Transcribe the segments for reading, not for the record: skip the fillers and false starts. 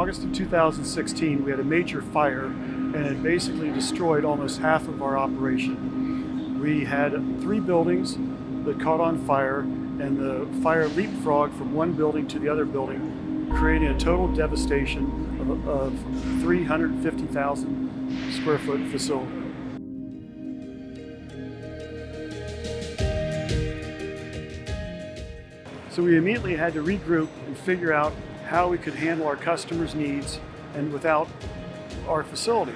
August of 2016, we had a major fire and it basically destroyed almost half of our operation. We had 3 buildings that caught on fire, and the fire leapfrogged from one building to the other building, creating a total devastation of 350,000 square foot facility. So we immediately had to regroup and figure out how we could handle our customers' needs and without our facility.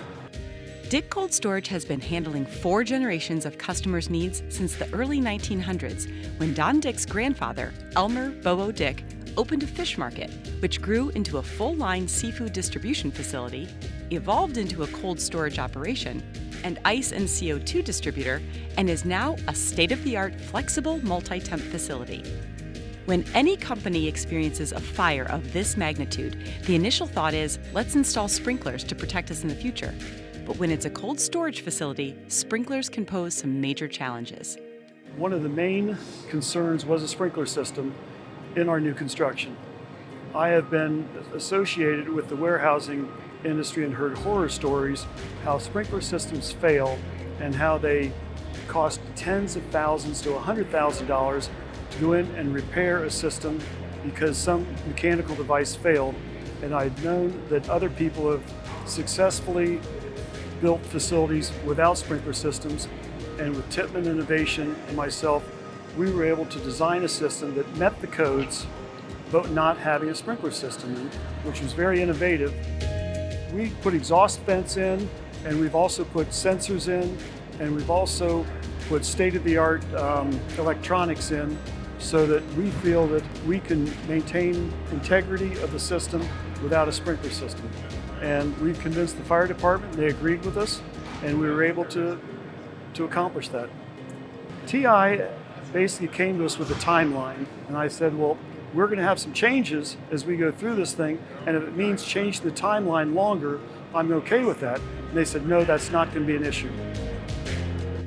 Dick Cold Storage has been handling 4 generations of customers' needs since the early 1900s, when Don Dick's grandfather, Elmer Bobo Dick, opened a fish market, which grew into a full-line seafood distribution facility, evolved into a cold storage operation, an ice and CO2 distributor, and is now a state-of-the-art flexible multi-temp facility. When any company experiences a fire of this magnitude, the initial thought is, let's install sprinklers to protect us in the future. But when it's a cold storage facility, sprinklers can pose some major challenges. One of the main concerns was a sprinkler system in our new construction. I have been associated with the warehousing industry and heard horror stories how sprinkler systems fail and how they cost tens of thousands to $100,000 to go in and repair a system because some mechanical device failed. And I'd known that other people have successfully built facilities without sprinkler systems, and with Tippmann Innovation and myself, we were able to design a system that met the codes, but not having a sprinkler system in, which was very innovative. We put exhaust vents in, and we've also put sensors in, and we've also put state-of-the-art electronics in, so that we feel that we can maintain integrity of the system without a sprinkler system. And we've convinced the fire department, they agreed with us, and we were able to accomplish that. TI basically came to us with a timeline, and I said, well, we're going to have some changes as we go through this thing, and if it means change the timeline longer, I'm okay with that. And they said, no, that's not going to be an issue.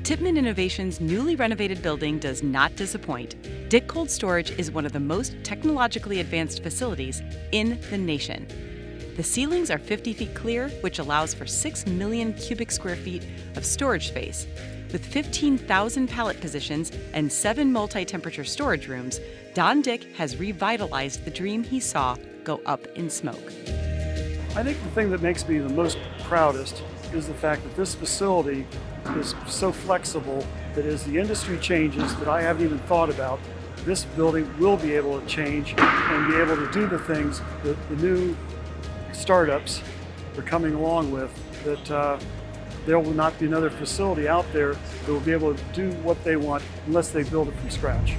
Tippmann Innovation's newly renovated building does not disappoint. Dick Cold Storage is one of the most technologically advanced facilities in the nation. The ceilings are 50 feet clear, which allows for 6 million cubic square feet of storage space. With 15,000 pallet positions and 7 multi-temperature storage rooms, Don Dick has revitalized the dream he saw go up in smoke. I think the thing that makes me the most proudest is the fact that this facility is so flexible that as the industry changes that I haven't even thought about, this building will be able to change and be able to do the things that the new startups are coming along with, that there will not be another facility out there that will be able to do what they want unless they build it from scratch.